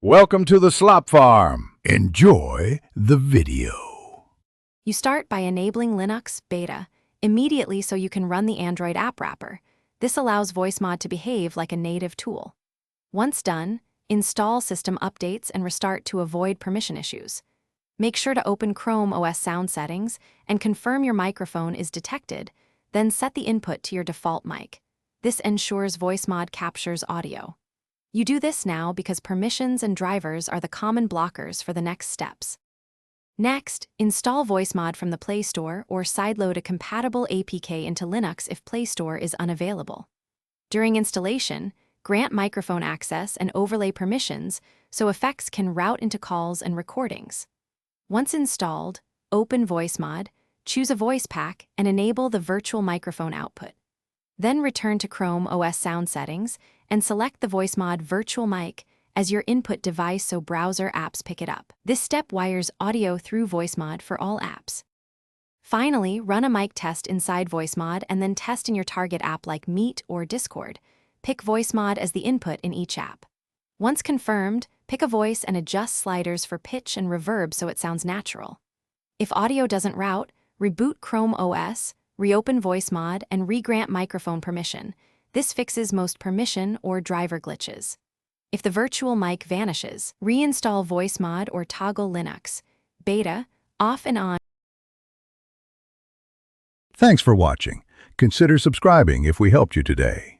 Welcome to the Slop Farm. Enjoy the video. You start by enabling Linux Beta immediately so you can run the Android app wrapper. This allows Voicemod to behave like a native tool. Once done, install system updates and restart to avoid permission issues. Make sure to open Chrome OS sound settings and confirm your microphone is detected, then set the input to your default mic. This ensures Voicemod captures audio. You do this now because permissions and drivers are the common blockers for the next steps. Next, install Voicemod from the Play Store or sideload a compatible APK into Linux if Play Store is unavailable. During installation, grant microphone access and overlay permissions so effects can route into calls and recordings. Once installed, open Voicemod, choose a voice pack, and enable the virtual microphone output. Then return to Chrome OS sound settings and select the Voicemod virtual mic as your input device so browser apps pick it up. This step wires audio through Voicemod for all apps. Finally, run a mic test inside Voicemod and then test in your target app like Meet or Discord. Pick Voicemod as the input in each app. Once confirmed, pick a voice and adjust sliders for pitch and reverb so it sounds natural. If audio doesn't route, reboot Chrome OS, reopen Voicemod, and regrant microphone permission. This fixes most permission or driver glitches. If the virtual mic vanishes, reinstall Voicemod or toggle Linux Beta off and on. Thanks for watching. Consider subscribing if we helped you today.